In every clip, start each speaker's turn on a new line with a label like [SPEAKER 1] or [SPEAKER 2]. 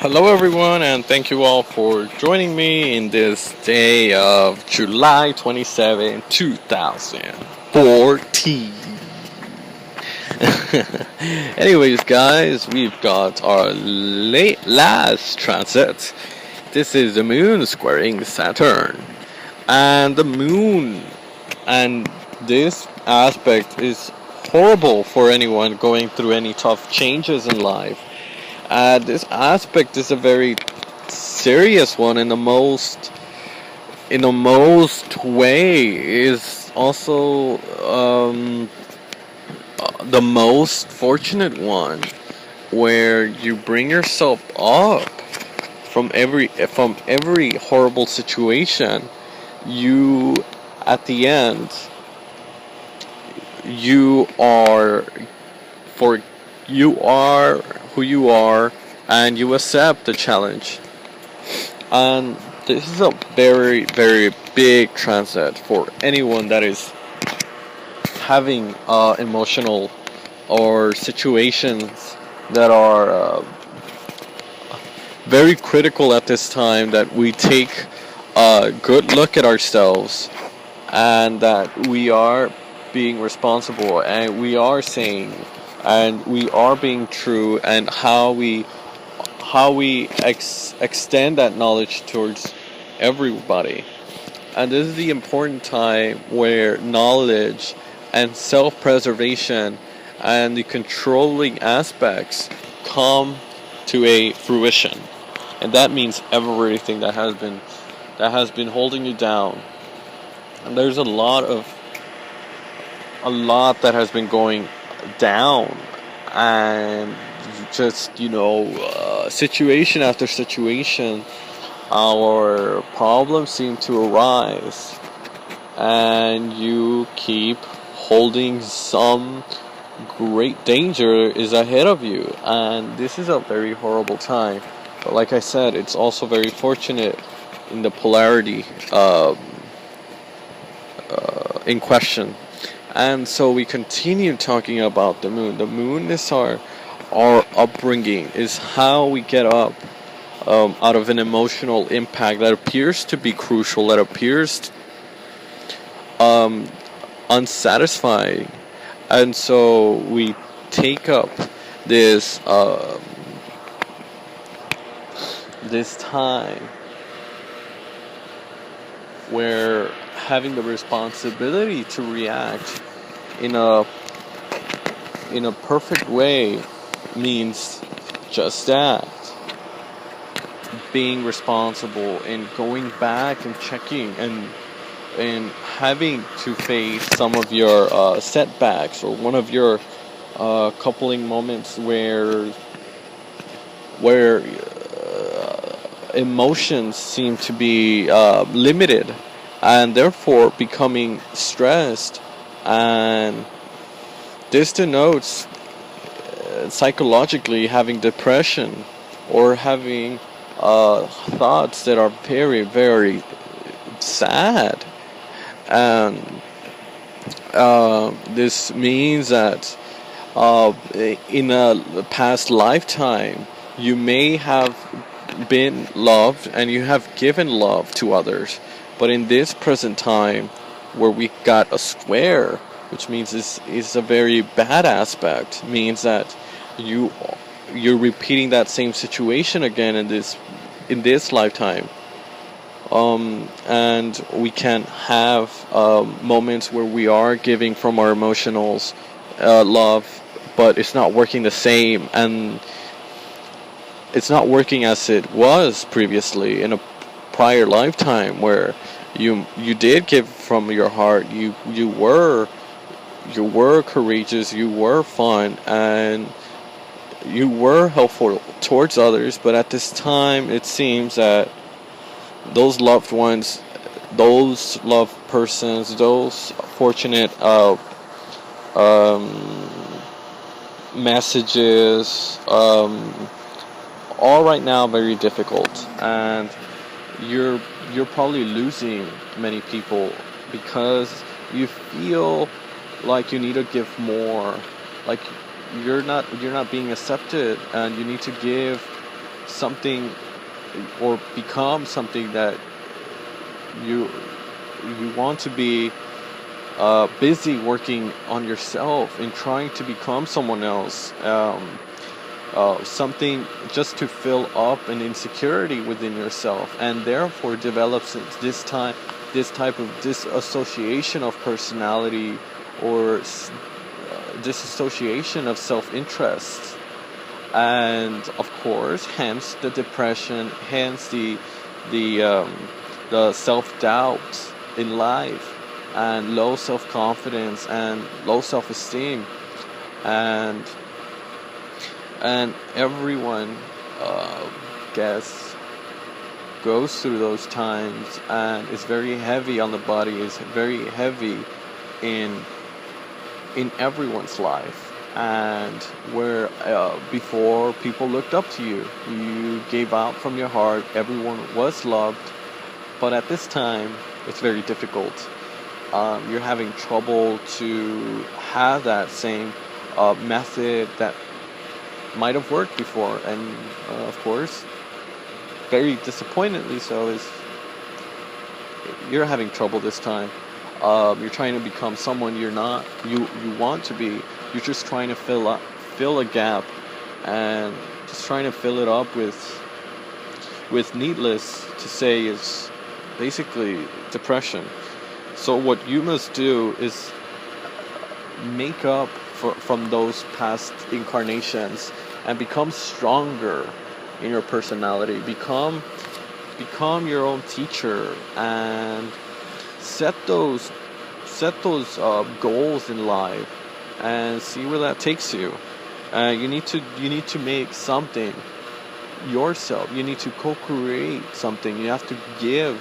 [SPEAKER 1] Hello, everyone, and thank you all for joining me in this day of July 27, 2014. Anyways, guys, we've got our last transit. This is the moon squaring Saturn. And the moon and this aspect is horrible for anyone going through any tough changes in life. This aspect is a very serious one in the most way is also the most fortunate one, where you bring yourself up from every horrible situation. You at the end, you are for you are who you are, and you accept the challenge. And this is a very, very big transit for anyone that is having emotional or situations that are very critical at this time, that we take a good look at ourselves, and that we are being responsible, and we are saying, and we are being true, and how we extend that knowledge towards everybody. And this is the important time where knowledge and self-preservation and the controlling aspects come to a fruition. And that means everything that has been holding you down. And there's a lot that has been going down, and just situation after situation, our problems seem to arise, and you keep holding some great danger is ahead of you, and this is a very horrible time. But like I said, it's also very fortunate in the polarity in question. And so we continue talking about the moon. The moon is our upbringing, is how we get up out of an emotional impact that appears to be crucial, that appears unsatisfying. And so we take up this this time where having the responsibility to react in a perfect way means just that. Being responsible and going back and checking and having to face some of your setbacks, or one of your coupling moments where emotions seem to be limited, and therefore becoming stressed. And this denotes psychologically having depression, or having thoughts that are very, very sad. And this means that in a past lifetime, you may have been loved and you have given love to others, but in this present time, where we got a square, which means is a very bad aspect, means that you're repeating that same situation again in this lifetime. And we can have moments where we are giving from our emotionals love, but it's not working the same, and it's not working as it was previously in a prior lifetime, where you did give from your heart. You were courageous, you were fun, and you were helpful towards others. But at this time, it seems that those loved ones, those loved persons, those fortunate messages, all right now very difficult, and you're probably losing many people because you feel like you need to give more, like you're not being accepted, and you need to give something, or become something that you want to be busy working on yourself and trying to become someone else, something just to fill up an insecurity within yourself, and therefore develops this type of disassociation of personality, or disassociation of self-interest, and of course hence the depression, hence the self-doubt in life, and low self-confidence and low self-esteem, and everyone goes through those times, and it's very heavy on the body, it's very heavy in everyone's life. And where before people looked up to you, you gave out from your heart, everyone was loved, but at this time it's very difficult. You're having trouble to have that same method that might have worked before, and of course very disappointingly so, is you're having trouble this time. You're trying to become someone you're not, you want to be. You're just trying to fill a gap, and just trying to fill it up with needless to say is basically depression. So what you must do is make up from those past incarnations and become stronger in your personality. Become your own teacher, and set those goals in life, and see where that takes you. You need to make something yourself. You need to co-create something. You have to give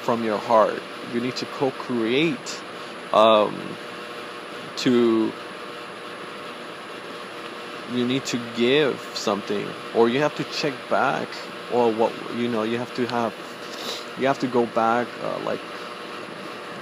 [SPEAKER 1] from your heart. You need to co-create you need to give something, or you have to check back, or what you have to go back, like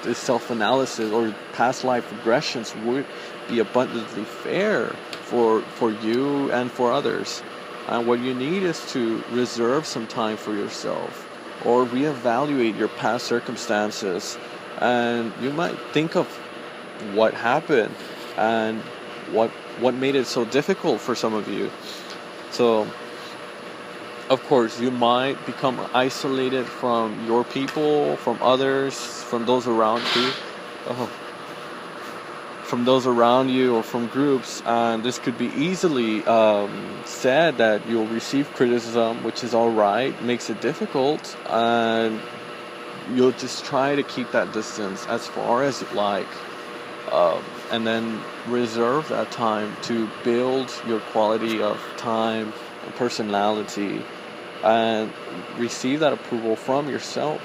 [SPEAKER 1] the self-analysis or past life regressions would be abundantly fair for you and for others. And what you need is to reserve some time for yourself, or reevaluate your past circumstances, and you might think of what happened and what made it so difficult for some of you. So of course you might become isolated from your people, from others, from those around you, or from groups, and this could be easily said that you'll receive criticism, which is alright, makes it difficult, and you'll just try to keep that distance as far as you like, and then reserve that time to build your quality of time and personality, and receive that approval from yourself.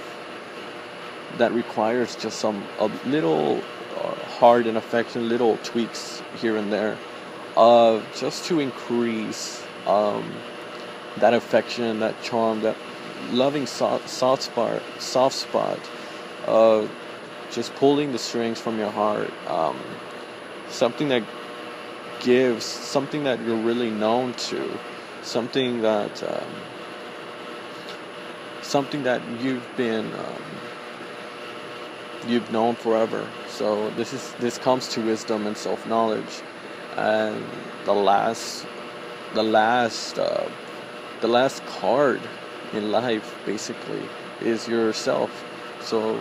[SPEAKER 1] That requires just a little heart and affection, little tweaks here and there, just to increase that affection, that charm, that loving soft spot, just pulling the strings from your heart, something that gives, something that you're really known to, something that you've known forever. So this comes to wisdom and self-knowledge, and the last card in life basically is yourself. So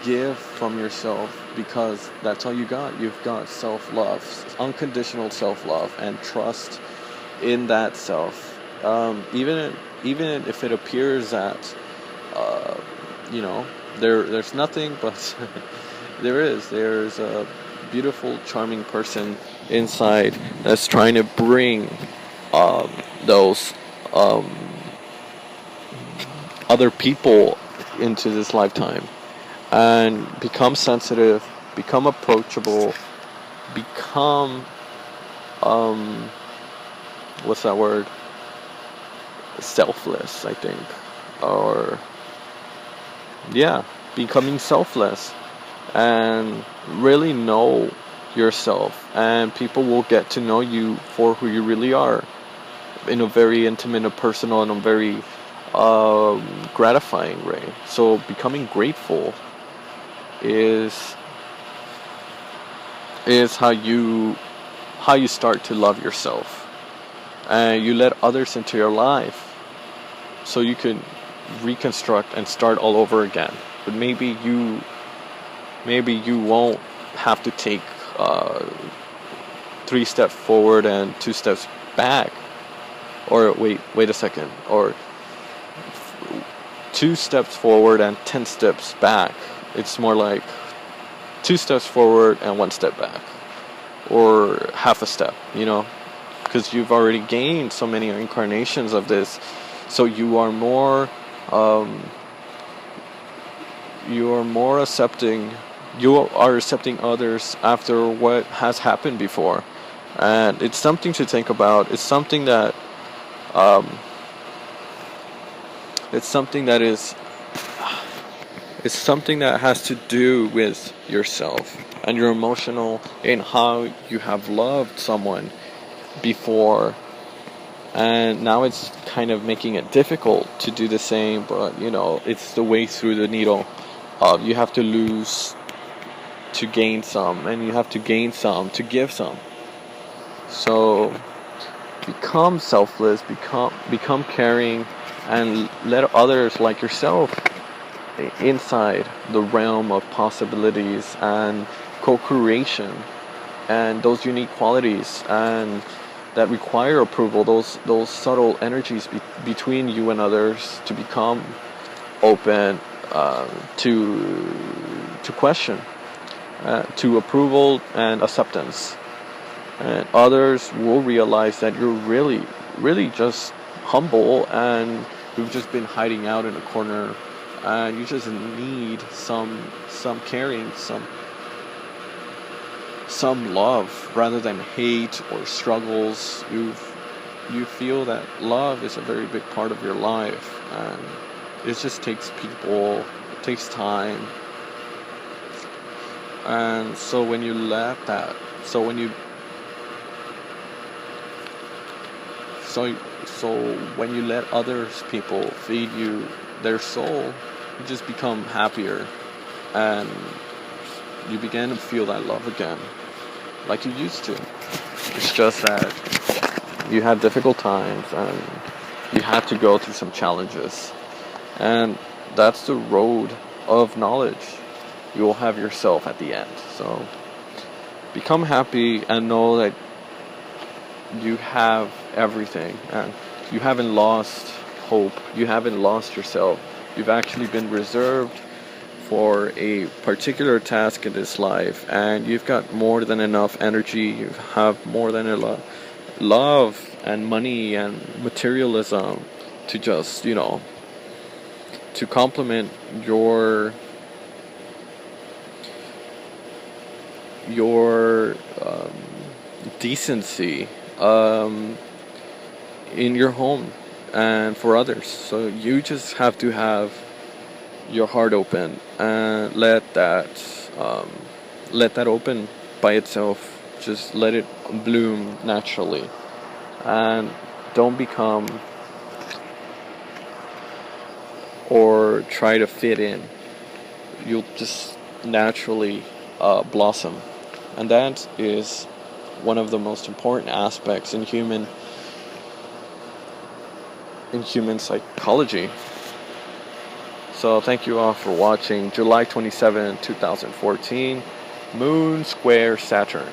[SPEAKER 1] give from yourself, because that's all you got. You've got self-love, unconditional self-love, and trust in that self. Even if it appears that there's nothing, but there's a beautiful, charming person inside that's trying to bring those other people into this lifetime, and become sensitive, become approachable, become what's that word? Selfless, I think, or becoming selfless, and really know yourself, and people will get to know you for who you really are. in a very intimate and personal and a very gratifying way. So becoming grateful is how you start to love yourself, and you let others into your life so you can reconstruct and start all over again. But maybe you won't have to take 3 steps forward and 2 steps back, or wait a second, or 2 steps forward and 10 steps back. It's more like 2 steps forward and 1 step back, or half a step, because you've already gained so many incarnations of this. So you are more accepting. You are accepting others after what has happened before, and it's something to think about. It's something that it's something that has to do with yourself and your emotional and how you have loved someone before, and now it's kind of making it difficult to do the same. But it's the way through the needle. You have to lose to gain some, and you have to gain some to give some. So become selfless, become caring, and let others like yourself inside the realm of possibilities and co-creation, and those unique qualities and that require approval, those subtle energies between you and others, to become open to question, to approval and acceptance. And others will realize that you're really, really just humble, and you've just been hiding out in a corner, and you just need some caring, some love rather than hate or struggles. You feel that love is a very big part of your life, and it just takes people, it takes time. And so when you let that, so when you let others people feed you their soul, you just become happier, and you begin to feel that love again like you used to. It's just that you had difficult times and you had to go through some challenges, and that's the road of knowledge. You will have yourself at the end. So become happy and know that you have everything, and you haven't lost hope, you haven't lost yourself. You've actually been reserved for a particular task in this life, and you've got more than enough energy. You have more than enough love and money and materialism to just, to complement your decency in your home and for others. So you just have to have your heart open and let that open by itself. Just let it bloom naturally, and don't become or try to fit in. You'll just naturally blossom, and that is one of the most important aspects in human psychology. So thank you all for watching. July 27, 2014, Moon square Saturn.